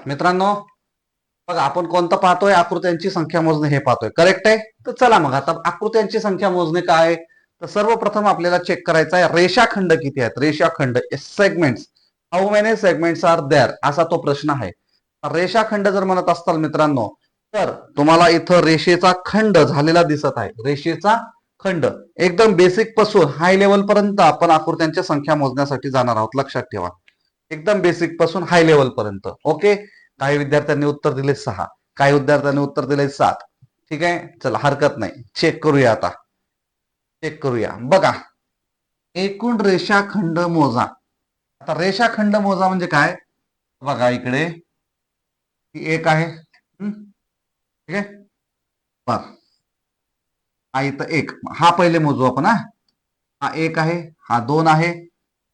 मित्रांनो, बघा आपण कोणतं पाहतोय? आकृत्यांची संख्या मोजणे हे पाहतोय. करेक्ट आहे. तर चला मग आता आकृत्यांची संख्या मोजणे काय आहे? तर सर्वप्रथम आपल्याला चेक करायचं आहे रेषाखंड किती आहेत. रेषाखंड segments, how many segments are there, असा तो प्रश्न आहे. रेषाखंड जर म्हणत असताल मित्रांनो, तर तुम्हाला इथं रेषेचा खंड झालेला दिसत आहे. रेषेचा खंड एकदम बेसिक पासून हाय लेवल पर्यंत आपण आकृत्यांच्या संख्या मोजण्यासाठी जाणार आहोत. लक्षात ठेवा, एकदम बेसिक पासून हाय लेवल पर्यंत. ओके. काही विद्यार्थ्यांनी उत्तर दिले 6, काही विद्यार्थ्यांनी उत्तर दिले 7. ठीक आहे, चला हरकत नाही. चेक करूया आता. चेक करूया. बघा, एकूण रेषाखंड मोजा. आता रेषाखंड मोजा म्हणजे काय? बघा इकडे एक आहे. ठीक आहे. बर, हा इथं एक, हा पहिले मोजू आपण. हा एक आहे, हा 2 आहे,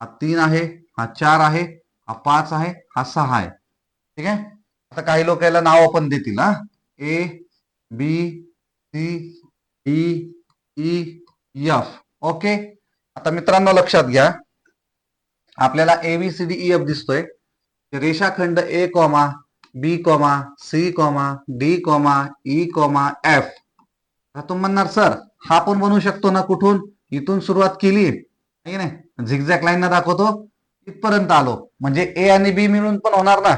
हा 3 आहे, हा 4 आहे, हा 5 आहे, हा 6 आहे. ठीक आहे. आता काही लोक याला नाव पण देतील. A B C D E F. Okay. आता मित्रांनो लक्षात घ्या, आपल्याला एबीसीडी ई एफ दिसतोय. रेषाखंड A comma B comma C comma D comma E comma F. तुम्ही म्हणणार सर हा पण बनवू शकतो ना, कुठून? इथून सुरुवात केली नाही, झिगझॅग लाईन दाखवतो इथपर्यंत आलो म्हणजे ए आणि बी मिळून पण होणार ना.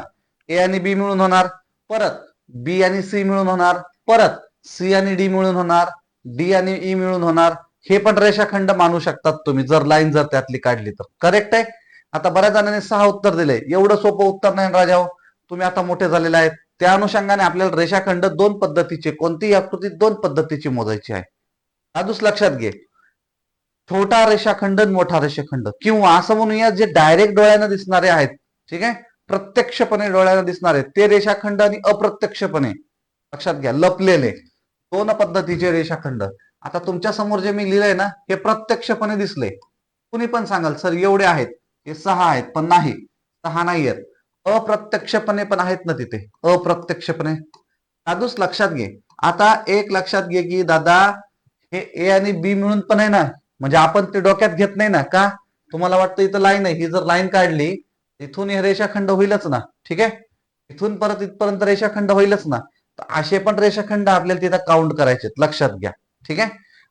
ए आणि बी मिळून होणार, परत बी आणि सी मिळून होणार, परत सी आणि डी मिळून होणार, डी आणि ई मिळून होणार. हे पण रेषाखंड मानू शकतात तुम्ही जर लाईन जर त्यातली काढली तर. करेक्ट आहे. आता बऱ्याच जणांनी 6 उत्तर दिले. एवढं सोपं उत्तर नाही राजाओ, तुम्ही आता मोठे झालेले आहेत. त्या अनुषंगाने आपल्याला रेषाखंड दोन पद्धतीचे, कोणतीही आकृती दोन पद्धतीची मोजायची आहे. आजच लक्षात घे, छोटा रेषाखंड, मोठा रेषाखंड, किंवा असं म्हणूया जे डायरेक्ट डोळ्यानं दिसणारे आहेत. ठीक आहे, प्रत्यक्षपणे डोळ्यानं दिसणारे ते रेषाखंड, आणि अप्रत्यक्षपणे लक्षात घ्या लपलेले दोन पद्धतीचे रेषाखंड. आता तुमच्या समोर जे मी लिहिलंय ना, हे प्रत्यक्षपणे दिसले. कुणी पण सांगाल सर एवढे आहेत, हे 6 आहेत, पण नाही, 6 नाही आहेत. अप्रत्यक्षपणे पण आहेत ना तिथे, अप्रत्यक्षपणे. दादूस लक्षात घे. आता एक लक्षात घे की दादा, हे ए आणि बी मिळून पण आहे ना, म्हणजे आपण ते डोक्यात घेत नाही ना. का? तुम्हाला वाटतं इथं लाईन आहे, ही जर लाईन काढली इथून हे रेषाखंड होईलच ना. ठीक आहे, इथून परत इथपर्यंत रेषाखंड होईलच ना. तर असे पण रेषाखंड आपल्याला तिथं काउंट करायचे, लक्षात घ्या. ठीक आहे.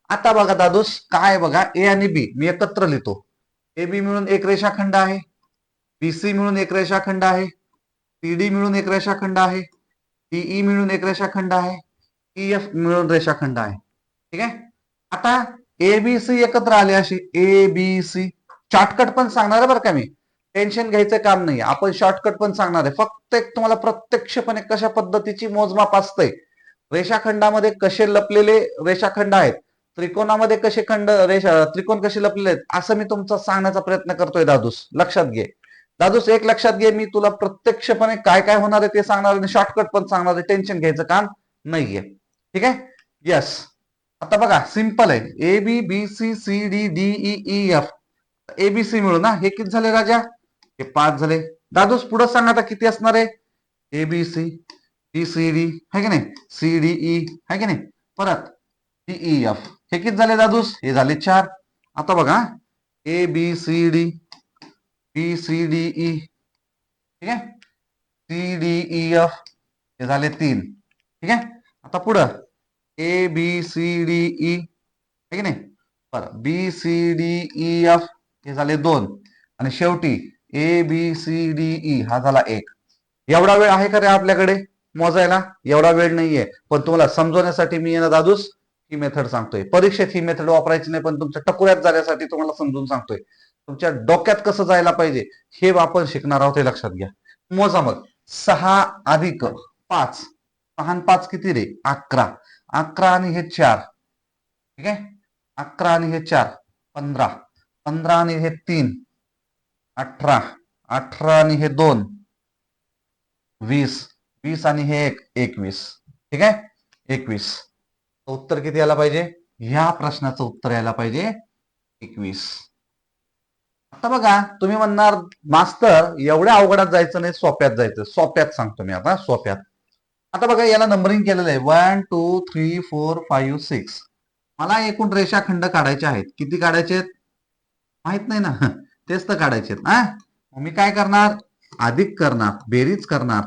आता बघा दादूस काय, बघा ए आणि बी मी एकत्र लिहितो. ए बी मिळून एक रेषाखंड आहे, बीसी मिळून एक रेषाखंड आहे, सीडी मिळून एक रेषाखंड आहे, टीई मिळून एक रेषाखंड आहे, ईएफ मिळून रेषाखंड आहे. ठीक आहे. आता एबीसी एकत्र आले असे, ए बी सी. शॉर्टकट पण सांगणार आहे बरं का मी, टेन्शन घ्यायचं काम नाही. आपण शॉर्टकट पण सांगणार आहे, फक्त एक तुम्हाला प्रत्यक्षपणे कशा पद्धतीची मोजमाप असते, रेषाखंडामध्ये कसे लपलेले रेषाखंड आहेत, त्रिकोणामध्ये कसे त्रिकोण कसे लपलेले आहेत, असं मी तुमचा सांगण्याचा प्रयत्न करतोय दादूस. लक्षात घे दादूस, एक लक्षात घे, मी तुला प्रत्यक्षपणे काय काय होणार आहे ते सांगणार आणि शॉर्टकट पण सांगणार आहे. टेन्शन घ्यायचं काम नाहीये. ठीक आहे. यस. आता बघा सिंपल आहे, A B B C C D D E E F. ABC मिळून ना हे किती झाले राजा? हे 5 झाले. दादूस पुढे सांग आता किती असणार आहे? एबीसी बी सी डी है की नाही, सी डी ई है की नाही, परत डी एफ. हे किती झाले दादूस? हे झाले 4. आता बघा, A B C D B C D E, ठीक आहे, सी डी ई एफ, हे झाले 3. ठीक आहे. आता पुढं A B C D E, है की नाही, बरं B C D E F, हे झाले 2, आणि शेवटी A B C D E हा झाला 1. एवढा वेळ आहे का रे आपल्याकडे मोजायला? एवढा वेळ नाहीये, पण तुम्हाला समजवण्यासाठी मी ना दादूस ही मेथड सांगतोय. परीक्षेत ही मेथड वापरायची नाही, पण तुमच्या टकुऱ्यात जाण्यासाठी तुम्हाला समजून सांगतोय. तुमच्या डोक्यात कसं जायला पाहिजे हे आपण शिकणार आहोत, हे लक्षात घ्या. मोजा मग. 6 अधिक 5, 6 आणि 5 किती रे? 11. 11 आणि हे 4, ठीक आहे, 11 आणि हे 4 15, 15 आणि हे 3 18, 18 आणि हे 2 20, 20 आणि हे 1 21. ठीक आहे, 21. उत्तर किती यायला पाहिजे? ह्या प्रश्नाचं उत्तर यायला पाहिजे 21. आता बघा, तुम्ही म्हणणार मास्तर एवढ्या अवघडात जायचं नाही, सोप्यात जायचं. सोप्यात सांगतो मी आता, सोप्यात. आता बघा याला नंबरिंग केलेलं आहे 1 2 3 4 5 6. मला एकूण रेषाखंड काढायचे आहेत. किती काढायचे आहेत माहित नाही ना, तेच तर काढायचे आहेत. मी काय करणार? अधिक करणार, बेरीज करणार.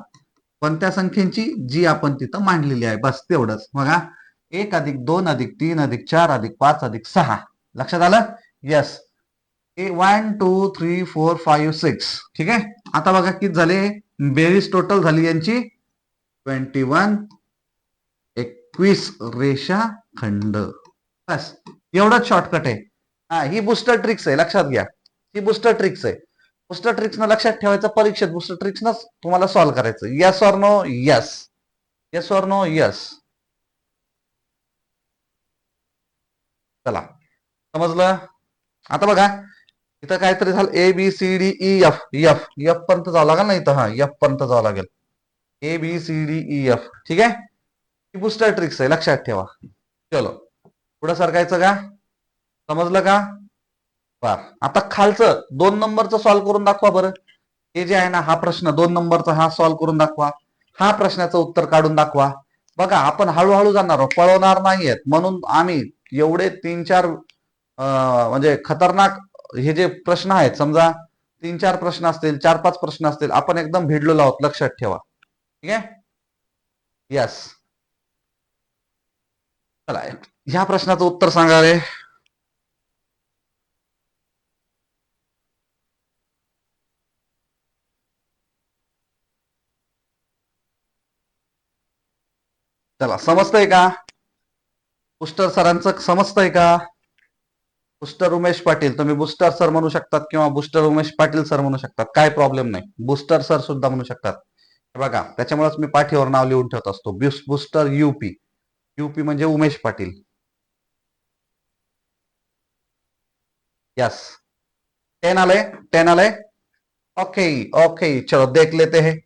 कोणत्या संख्येची? जी आपण तिथं मांडलेली आहे, बस तेवढंच. बघा, 1 अधिक 2 अधिक 3 अधिक 4 अधिक 5 अधिक 6. लक्षात आलं? यस. 1 2 3 4 5 6. ठीक आहे. आता बघा किती झाले, बेरीज टोटल झाली यांची 21, 21 रेषाखंड. बस एवढंच शॉर्टकट आहे. हा, ही बुस्टर ट्रिक्स आहे, लक्षात घ्या. ही बुस्टर ट्रिक्स आहे. बुस्टर ट्रिक्स न लक्षात ठेवायचं, परीक्षेत बुस्टर ट्रिक्स न तुम्हाला सॉल्व्ह करायचं. Yes or no? Yes. Yes or no? Yes. चला, समजलं? आता बघा, इथं काहीतरी झालं, A B C D E F. F F पर्यंत जावं लागेल ना इथं. हा, एफ पर्यंत जावं लागेल. A B C D E F. ठीक आहे. ही बुस्टर ट्रिक्स आहे, लक्षात ठेवा. चलो, पुढे सरकायचं का? समजलं का? बर. आता खालचं 2 नंबरचं सॉल्व्ह करून दाखवा बरं. हे जे आहे ना, हा प्रश्न 2 नंबरचा हा सॉल्व्ह करून दाखवा. हा प्रश्नाचं उत्तर काढून दाखवा. बघा, आपण हळूहळू जाणार आहोत, पळवणार नाहीयेत, म्हणून आम्ही एवढे 3-4 म्हणजे खतरनाक हे जे प्रश्न आहेत, समजा 3-4 प्रश्न असतील, 4-5 प्रश्न असतील, आपण एकदम भिडलेलो आहोत, लक्षात ठेवा. ठीक आहे. यस. चला, ह्या प्रश्नाचं उत्तर सांगा रे. चला, समजतंय का? बुस्टर सरांचं समजतंय का? बुस्टर उमेश पाटील, तुम्ही बुस्टर सर म्हणू शकतात किंवा बुस्टर उमेश पाटील सर म्हणू शकतात, काय प्रॉब्लेम नाही. बुस्टर सर सुद्धा म्हणू शकतात. बघा, त्याच्यामुळेच मी पाठीवर नाव लिहून ठेवत असतो, बुस्टर यूपी. यूपी म्हणजे उमेश पाटील. यस. 10 आलंय, 10 आलंय. ओके ओके, चलो देख लेते हैं.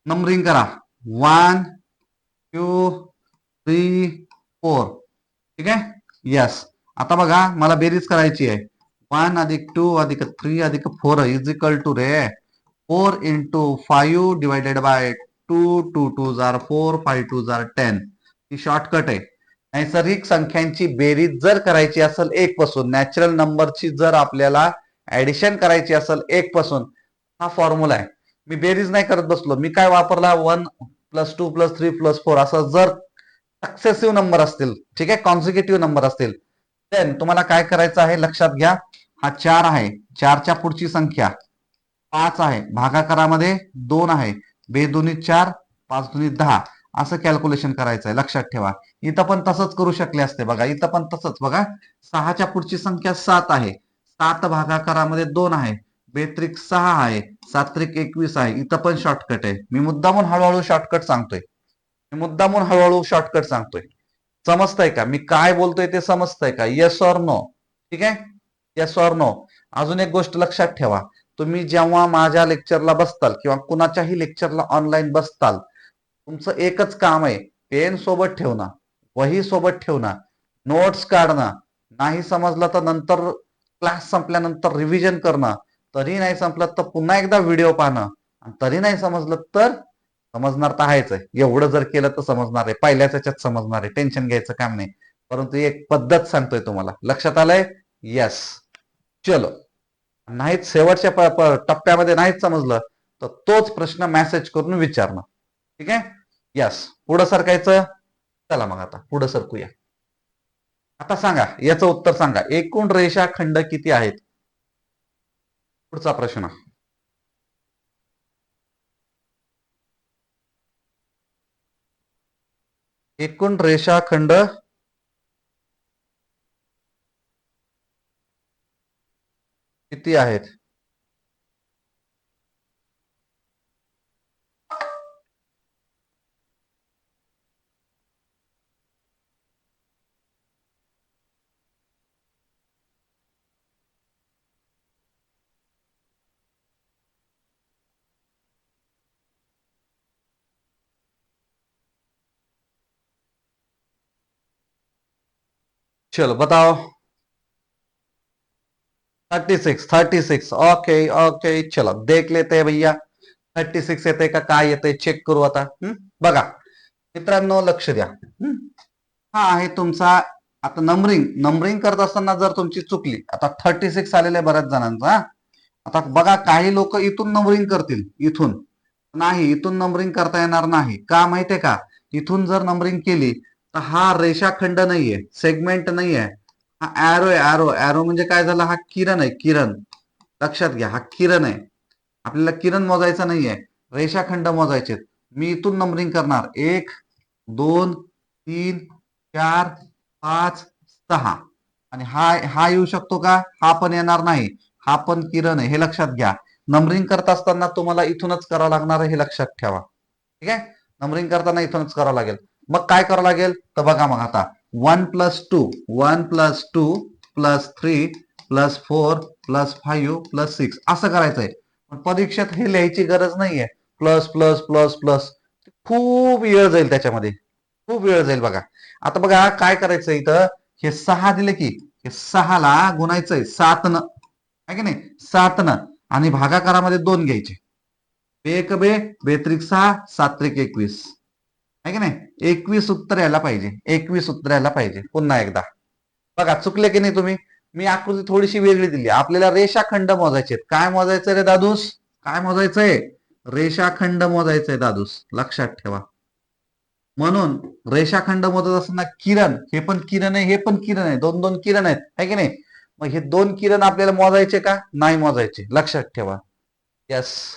नंबरिंग करा. 1 2 3 4. ठीक आहे. यस. आता बघा, मला बेरीज करायची आहे. 1 अधिक 2 अधिक 3 अधिक 4 इज इक्वल टू रे 4 इंटू 5 डिवायडेड बाय 2. 2 2 जार 4, 5 2 जार 10. ही शॉर्टकट आहे. नैसर्गिक संख्यांची बेरीज जर करायची असेल 1 पासून, नॅचरल नंबरची जर आपल्याला ऍडिशन करायची असेल 1 पासून, हा फॉर्म्युला आहे. मी बेरीज नाही करत बसलो. मी काय वापरला, 1 + 2 + 3 + 4 असं जर सक्सेसिव्ह नंबर असतील, ठीक आहे, कॉन्सिक्युटिव्ह नंबर असतील, देन तुम्हाला काय करायचं आहे, लक्षात घ्या. हा 4 आहे, 4च्या पुढची संख्या 5 आहे, भागाकारामध्ये 2 आहे, बेदोनी 4, 5 दुनी 10, असं कॅल्क्युलेशन करायचं आहे, लक्षात ठेवा. इथं पण तसंच करू शकले असते. बघा, इथं पण तसंच. बघा, 6च्या पुढची संख्या 7 आहे, 7 भागाकारामध्ये 2 आहे, बेत्रिक 6 आहे, 7 त्रिक 21 आहे. इथं पण शॉर्टकट आहे. मी मुद्दामून हळूहळू शॉर्टकट सांगतोय. समजतंय का? मी काय बोलतोय ते समजतंय का? Yes or no? ठीक आहे. Yes or no? अजून एक गोष्ट लक्षात ठेवा. तुम्ही जेव्हा माझ्या लेक्चरला बसताल किंवा कुणाच्याही लेक्चरला ऑनलाईन बसताल, तुमचं एकच काम आहे, पेन सोबत ठेवणं, वही सोबत ठेवणं, नोट्स काढणं. नाही समजलं तर नंतर क्लास संपल्यानंतर रिव्हिजन करणं. तरी नाही संपलं तर पुन्हा एकदा व्हिडिओ पाहणं. तरी नाही समजलं तर समजणार तर आहेच आहे. एवढं जर केलं तर समजणार आहे, पहिल्याच याच्यात समजणार आहे, टेन्शन घ्यायचं काम नाही. परंतु एक पद्धत सांगतोय तुम्हाला, लक्षात आलंय? यस. चलो, नाहीच शेवटच्या टप्प्यामध्ये नाहीच समजलं तर तोच प्रश्न मेसेज करून विचारणं. ठीक आहे. यस. पुढं सरकायचं. चला मग आता पुढं सरकूया. आता सांगा, याचं उत्तर सांगा. एकूण रेषाखंड किती आहेत? पुढचा प्रश्न. एकूण रेषाखंड किती आहेत? चलो बताओ. 36. 36. ओके ओके, चलो देख लेते हैं भैया. 36 येते का काय येते चेक करू आता. बघा मित्रांनो, लक्ष द्या. हा आहे तुमचा. आता नंबरिंग नंबरिंग करत असताना जर तुमची चुकली, आता 36 आलेले बऱ्याच जणांचा. आता बघा, काही लोक इथून नंबरिंग करतील, इथून नाही, इथून नंबरिंग करता येणार नाही. का माहितीये का? इथून जर नंबरिंग केली तर हा रेषाखंड नाहीये, सेगमेंट नाहीये, हा एरो आहे. एरो एरो म्हणजे काय झालं? हा किरण आहे, किरण. लक्षात घ्या, हा किरण आहे. आपल्याला किरण मोजायचा नाहीये, रेषाखंड मोजायचे. मी इथून नंबरिंग करणार 1 2 3 4 5 6 आणि हा हा येऊ शकतो का? हा पण येणार नाही, हा पण किरण आहे. हे लक्षात घ्या. नंबरिंग करत असताना तुम्हाला इथूनच करावं लागणार आहे, हे लक्षात ठेवा. ठीक आहे. नंबरिंग करताना इथूनच करावं लागेल. मग काय करावं लागेल तर बघा, मग आता 1+2 1+2+3 +4+5+6 असं करायचंय. पण परीक्षेत हे लिहायची गरज नाहीये. प्लस प्लस प्लस प्लस खूप वेळ जाईल त्याच्यामध्ये, खूप वेळ जाईल. बघा आता, बघा काय करायचं इथं. हे 6 दिले की हे 6ला गुणायचंय 7 न, आहे की नाही? 7 न आणि भागाकारामध्ये 2 घ्यायचे. एक बे बेत्रिक 6 सात्रिक 21, आहे की नाही? 21 उत्तर यायला पाहिजे, 21 उत्तर यायला पाहिजे. पुन्हा एकदा बघा, चुकले की नाही तुम्ही? मी आकृती थोडीशी वेगळी दिली. आपल्याला रेषाखंड मोजायचे. काय मोजायचं रे दादूस? काय मोजायचंय? रेषाखंड मोजायचंय दादूस, लक्षात ठेवा. म्हणून रेषाखंड मोजत असताना किरण, हे पण किरण आहे, हे पण किरण आहे, दोन दोन किरण आहेत, आहे की नाही? मग हे 2 किरण आपल्याला मोजायचे का? नाही मोजायचे, लक्षात ठेवा. यस,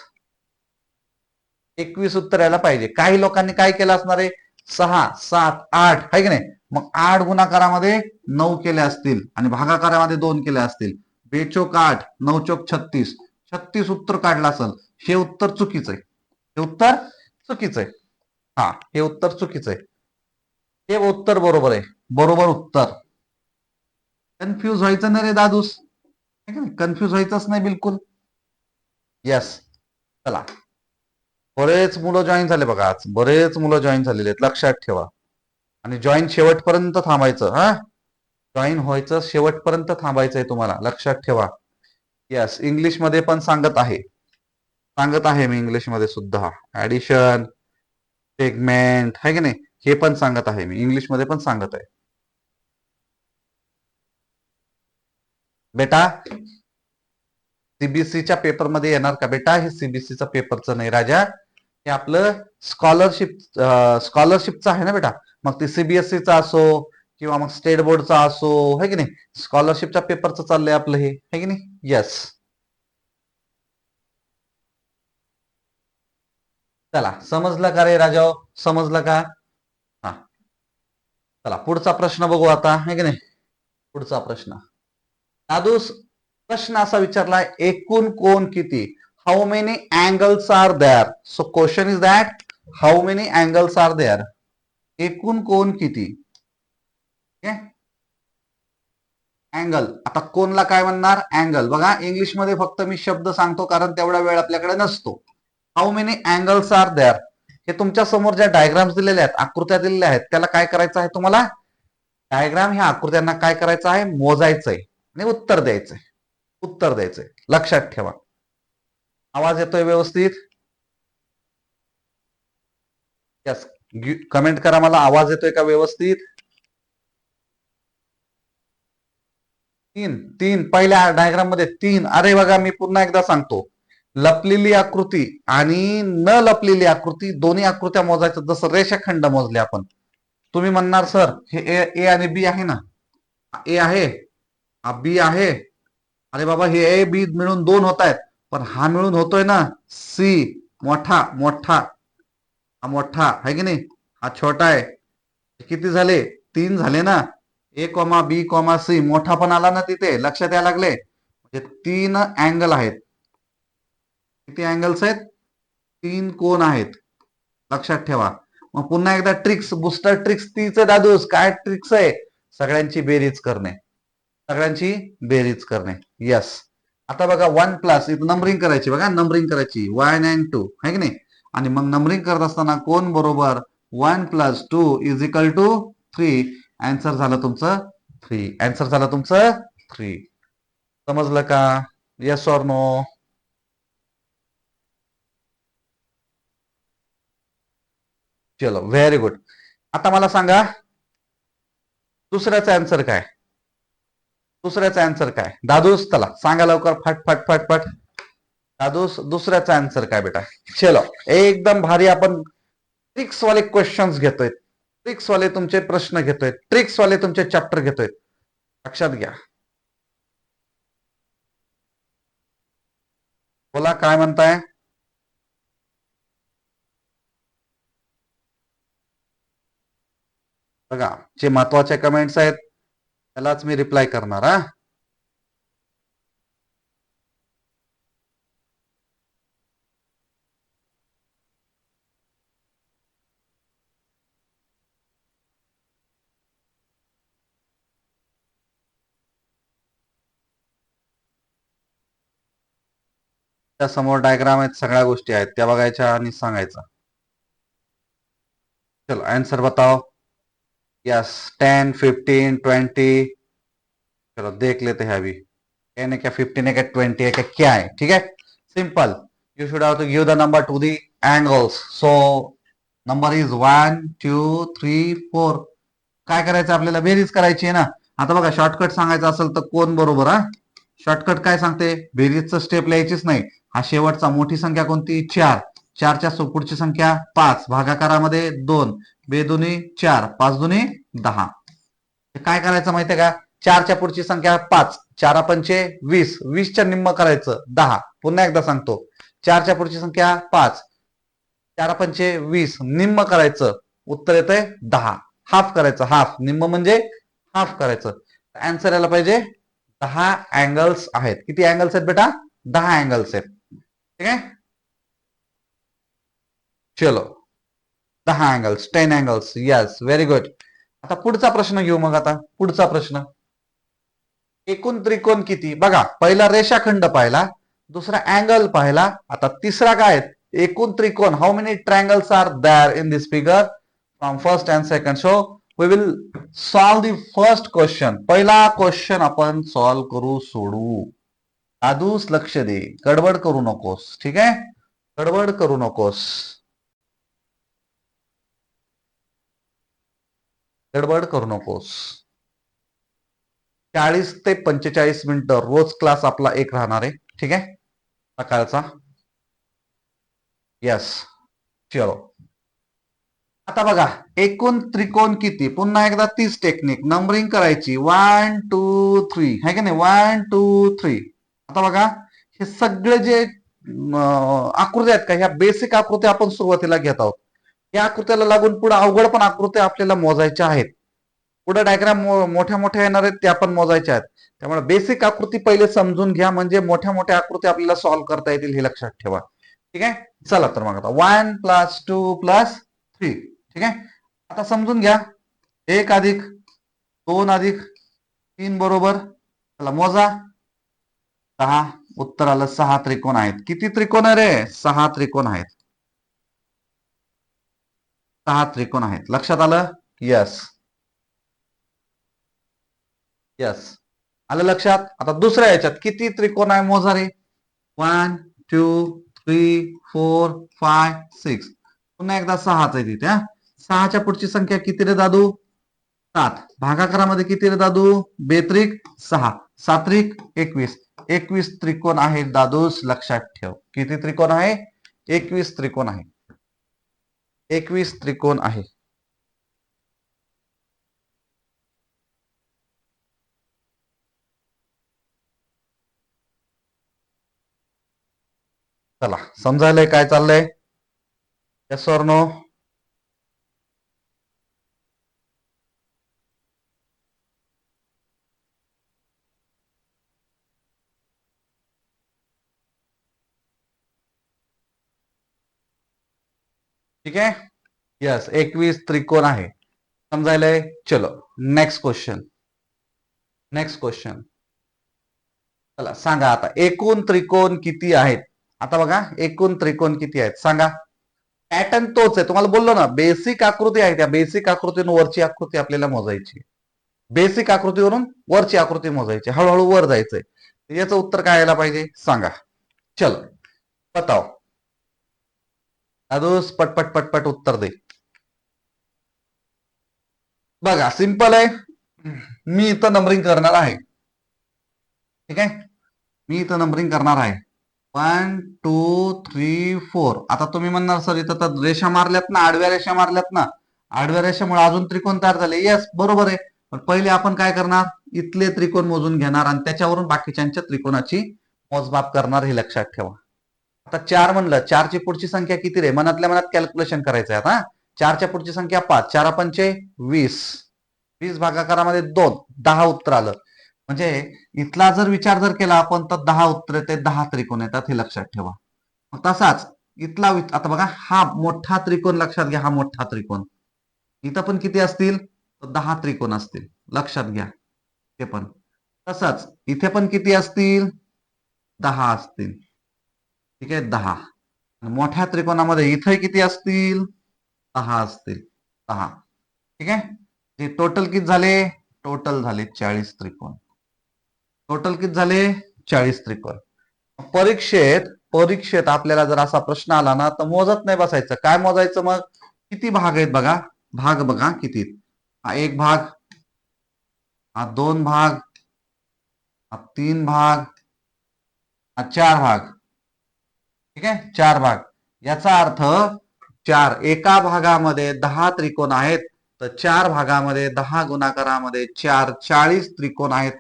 21 उत्तर यायला पाहिजे. काही लोकांनी काय केलं असणार आहे? 6 7 8, आहे की नाही? मग 8 गुणाकारामध्ये 9 केले असतील आणि भागाकारामध्ये 2 केले असतील. बेचोक 8 9 चोक 36, 36 उत्तर काढलं असेल. हे उत्तर चुकीचं आहे, हे उत्तर चुकीचं आहे. हा, हे उत्तर चुकीचं आहे. हे उत्तर बरोबर आहे, बरोबर उत्तर. कन्फ्यूज व्हायचं नाही रे दादूस, कन्फ्यूज व्हायचंच नाही बिलकुल. यस, चला. बरेच मुलं जॉईन झाले बघा, आज बरेच मुलं जॉईन झालेले आहेत, लक्षात ठेवा. आणि जॉईन शेवटपर्यंत थांबायचं. हा, जॉईन व्हायचं, शेवटपर्यंत थांबायचंय तुम्हाला, लक्षात ठेवा. यस, इंग्लिश मध्ये पण सांगत आहे, सांगत आहे मी इंग्लिश मध्ये सुद्धा. ऍडिशन, सेगमेंट, आहे की नाही? हे पण सांगत आहे मी, इंग्लिश मध्ये पण सांगत आहे. बेटा, सीबीएसईच्या पेपरमध्ये येणार का बेटा? हे सीबीएसईच्या पेपरचं नाही राजा, हे आपलं स्कॉलरशिपचं आहे ना बेटा. मग ते सीबीएसईचा असो किंवा मग स्टेट बोर्डचा असो, है की नाही? स्कॉलरशिपच्या पेपरचं चाललंय आपलं हे, है की नाही? यस, चला. समजलं का रे राजा? समजलं का? हा, चला पुढचा प्रश्न बघू आता, है की नाही? पुढचा प्रश्न दादूस, प्रश्न असा विचारलाय, एकूण कोण किती? How many angles are there? So question is that, how many angles are there? एकूण कोण किती? अँगल. आता कोणला काय म्हणणार? अँगल. बघा, इंग्लिश मध्ये फक्त मी शब्द सांगतो, कारण तेवढा वेळ आपल्याकडे नसतो. How many angles are there? हे तुमच्या समोर ज्या डायग्राम्स दिलेल्या आहेत, आकृत्या दिलेल्या आहेत, त्याला काय करायचं आहे तुम्हाला? डायग्राम ह्या आकृत्यांना काय करायचं आहे? मोजायचंय आणि उत्तर द्यायचंय, उत्तर द्यायचंय. लक्षात ठेवा. आवाज येतोय व्यवस्थित? यस, कमेंट करा मला, आवाज येतोय का व्यवस्थित? 3 3 पहिल्या डायग्राम मध्ये 3. अरे बघा, मी पुन्हा एकदा सांगतो, लपलेली आकृती आणि न लपलेली आकृती, दोन्ही आकृत्या मोजायचं. जसं रेषाखंड मोजले आपण. तुम्ही म्हणणार सर, हे ए आणि बी आहे ना, ए आहे, हा बी आहे. अरे बाबा, हे ए बी मिळून 2 होत आहेत, पण हा मिळून होतोय ना सी, मोठा मोठा, हा मोठा, आहे की नाही? हा छोटा आहे. किती झाले? 3 झाले ना. ए कॉमा बी कॉमा सी, मोठा पण आला ना तिथे, लक्षात यायला लागले. म्हणजे 3 अँगल आहेत. किती अँगल्स आहेत? 3 कोण आहेत, लक्षात ठेवा. मग पुन्हा एकदा ट्रिक्स, बुस्टर ट्रिक्स तीच आहे दादूस. काय ट्रिक्स आहे? सगळ्यांची बेरीज करणे, सगळ्यांची बेरीज करणे. यस, आता बघा, 1+ इथं नंबरिंग करायची. बघा, नंबरिंग करायची 1 and 2, आहे की नाही? आणि मग नंबरिंग करत असताना कोण बरोबर? 1+2 = 3. आन्सर झालं तुमचं 3. आन्सर झालं तुमचं 3. समजलं का? Yes or no? चलो, व्हेरी गुड. आता मला सांगा, दुसऱ्याचा आन्सर काय? दुसऱ्याचा आन्सर काय दादूस? चला सांगा लवकर, फट फट फट फट. दादूस दुसऱ्याचा आन्सर काय बेटा? चलो, एकदम भारी. आपण ट्रिक्स वाले क्वेश्चन्स घेतोय, ट्रिक्स वाले तुमचे प्रश्न घेतोय, ट्रिक्स वाले तुमचे चॅप्टर घेतोय. लक्षात घ्या. बोला काय म्हणताय? बघा, जे महत्वाचे कमेंट्स आहेत त्यालाच मी रिप्लाय करणार हा. त्या समोर डायग्राम आहेत, सगळ्या गोष्टी आहेत त्या बघायच्या आणि सांगायचं. चलो आंसर बताओ. यस, 10, 15, 20. चलो देख लेते हैं अभी 10 है क्या, 15 है क्या, 20 है क्या, क्या है. ठीक है, simple. You should have to give the number to the angles. So number is 1, 2, 3, 4. काय करायचं आपल्याला? बेरीज करायची आहे ना. आता बघा, शॉर्टकट सांगायचं असेल तर कोण बरोबर हा? शॉर्टकट काय सांगते? बेरीजचं स्टेप लिहायचीच नाही. हा शेवटचा मोठी संख्या कोणती? 4. 4च्या पुढची संख्या 5, भागाकारामध्ये 2, बेदुनी 4, 5 दुनी 10. काय करायचं माहितीये का? 4च्या पुढची संख्या 5, 4 पंचे 20, 20च्या निम्म करायचं 10. पुन्हा एकदा सांगतो, 4च्या पुढची संख्या 5, 4 पंचे 20, निम्म करायचं, उत्तर येतंय 10. हाफ करायचं, हाफ. निम्म म्हणजे हाफ करायचं. आन्सर यायला पाहिजे 10 अँगल्स आहेत. किती अँगल्स आहेत बेटा? 10 अँगल्स आहेत. ठीक आहे, चलो 10 angles, 10 angles. Yes, very good. आता पुढचा प्रश्न घेऊ. मग आता पुढचा प्रश्न, एकूण त्रिकोण किती? बघा, पहिला रेषाखंड पाहिला, दुसरा अँगल पाहिला, आता तिसरा काय? एकूण त्रिकोण. How many triangles are there in this figure from first and second? So we will solve the first question. पहिला क्वेश्चन आपण सॉल्व करू, सोडू. आधूस लक्ष दे, गडबड करू नकोस. ठीक आहे, गडबड करू नकोस, गडबड करू नकोस. 40 ते 45 मिनिटं रोज क्लास आपला एक राहणार आहे. ठीक आहे, सकाळचा. यस, चलो. आता बघा, एकूण त्रिकोण किती? पुन्हा एकदा तीच टेक्निक, नंबरिंग करायची. 1, 2, 3 आहे की नाही? 1, 2, 3. आता बघा, हे सगळे जे आकृत्या आहेत का, ह्या बेसिक आकृत्या आपण सुरुवातीला घेत आहोत. या आकृत्याला लागून पुढे अवघड पण आकृत्या आपल्याला मोजायच्या आहेत. पुढे डायग्राम मोठ्या मोठ्या येणार आहेत, त्या पण मोजायच्या आहेत. त्यामुळे बेसिक आकृती पहिले समजून घ्या, म्हणजे मोठ्या मोठ्या आकृती आपल्याला सॉल्व्ह करता येतील, हे लक्षात ठेवा. ठीक आहे, चला तर मग आता 1 + 2 + 3. ठीक आहे, आता समजून घ्या. 1 + 2 + 3 बरोबर, चला मोजा. 6. उत्तर आलं 6 त्रिकोण आहेत. किती त्रिकोण आहे रे? 6 त्रिकोण आहेत. 6 त्रिकोण आहेत. लक्षात आलं? यस, यस, आलं लक्षात. आता दुसऱ्या याच्यात किती त्रिकोण आहे मोजा रे. 1, 2, 3, 4, 5, 6. पुन्हा एकदा 6च आहे तिथे. 6च्या पुढची संख्या किती रे दादू? 7. भागाकारामध्ये किती रे दादू? बेत्रिक 6, 7त्रिक 21. 21 त्रिकोण आहेत दादूस, लक्षात ठेव. किती त्रिकोण आहे? 21 त्रिकोण आहे. 21 त्रिकोण आहे. चला, समजायलंय काय चाललंय? Yes or no? ठीक आहे, यस, 21 त्रिकोण आहे. समजायलंय? चलो नेक्स्ट क्वेश्चन. नेक्स्ट क्वेश्चन, चला सांगा आता, एकूण त्रिकोण किती आहेत? आता बघा, एकूण त्रिकोण किती आहेत सांगा. पॅटर्न तोच आहे, तुम्हाला बोललो ना, बेसिक आकृती आहे. त्या बेसिक आकृतीवरून वरची आकृती आपल्याला मोजायची. बेसिक आकृतीवरून वरची आकृती मोजायची, हळूहळू वर जायचंय. याचं उत्तर काय यायला पाहिजे सांगा. चलो बताओ अदोस, पटपट पटपट उत्तर दे. बघा, सिंपल आहे. मी इथं नंबरिंग करणार आहे. ठीक आहे, मी इथं नंबरिंग करणार आहे. 1 2 3 4. आता तुम्ही म्हणणार सर इथं तर रेषा मारल्यात ना, आडव्या रेषा मारल्यात ना, आडव्या रेषेमुळे अजून त्रिकोण तयार झाले. येस, बरोबर आहे. पण पहिले आपण काय करणार, इथले त्रिकोण मोजून घेणार आणि त्याच्यावरून बाकीच्या त्रिकोणाची मोजमाप करणार, हे लक्षात ठेवा. आता 4 म्हणलं, 4ची पुढची संख्या किती रे? मनातल्या मनात कॅल्क्युलेशन करायचं आहे आता. 4च्या पुढची संख्या 5, 4 पंचे 20, 20 भागाकारामध्ये 2, 10 उत्तर आलं. म्हणजे इथला जर विचार जर केला आपण तर 10 उत्तर येते, 10 त्रिकोण येतात, हे लक्षात ठेवा. मग तसाच इथला आता बघा, हा मोठा त्रिकोण लक्षात घ्या, हा मोठा त्रिकोण. इथं पण किती असतील? तर 10 त्रिकोण असतील, लक्षात घ्या. ते पण तसाच इथे पण किती असतील? 10 असतील. ठीक आहे, 10. मोठ्या त्रिकोणामध्ये इथे किती असतील? 10 असतील, 10. ठीक आहे. हे टोटल किती झाले? टोटल झाले 40 त्रिकोण. टोटल किती झाले? 40 त्रिकोण. परीक्षेत परीक्षेत आपल्याला जर असा प्रश्न आला ना तर मोजत नाही बसायचं. काय मोजायचं मग? किती भाग आहेत बघा. भाग बघा किती. हा 1 भाग, हा 2 भाग, हा 3 भाग, हा 4 भाग. ठीक आहे, 4 भाग. याचा अर्थ 4, एका भागामध्ये 10 त्रिकोण आहेत, तर 4 भागामध्ये 10 गुणाकारामध्ये 4, 40 त्रिकोण आहेत.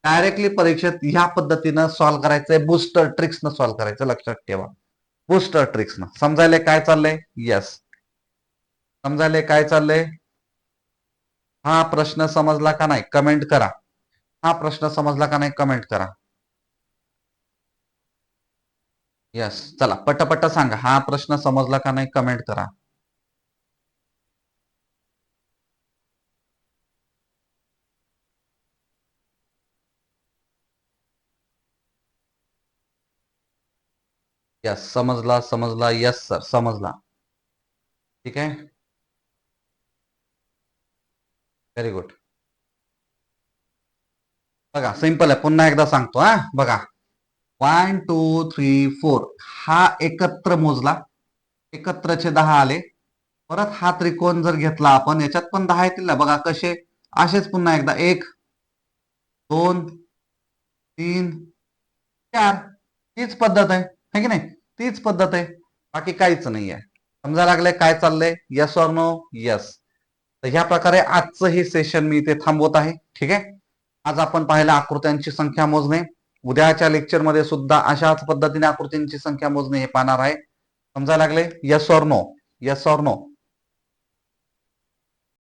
डायरेक्टली परीक्षेत ह्या पद्धतीनं सॉल्व्ह करायचंय, बुस्टर ट्रिक्सनं सॉल्व्ह करायचं, लक्षात ठेवा. बुस्टर ट्रिक्सनं. समजायला काय चाललंय? येस, समजायला काय चाललंय? हा प्रश्न समजला का नाही कमेंट करा. हा प्रश्न समजला का नाही कमेंट करा. यस, चला पटापट सांगा, हा प्रश्न समजला का नाही कमेंट करा. यस, समजला समजला. यस सर, समजला. ठीक आहे, व्हेरी गुड. बघा सिंपल आहे, पुन्हा एकदा सांगतो हा. बघा 1 2 3 4 हा एकत्र मोजला, एकत्रचे 10 आले. परत हा त्रिकोण जर घेतला आपण, याच्यात पण 10 येतील ना. बघा कसे, असेच पुन्हा एकदा 1 2 3 4. तीच पद्धत आहे की नाही? तीच पद्धत आहे, बाकी काहीच नाही आहे. समजायला लागलंय काय चाललंय? Yes or no? यस. तर ह्या प्रकारे आजचं हे सेशन मी इथे थांबवत आहे. ठीक आहे, आज आपण पाहिलं आकृत्यांची संख्या मोजणे. उद्याच्या लेक्चरमध्ये सुद्धा अशाच पद्धतीने आकृतींची संख्या मोजणे हे पाहणार आहे. समजायला लागले? Yes or no? Yes or no?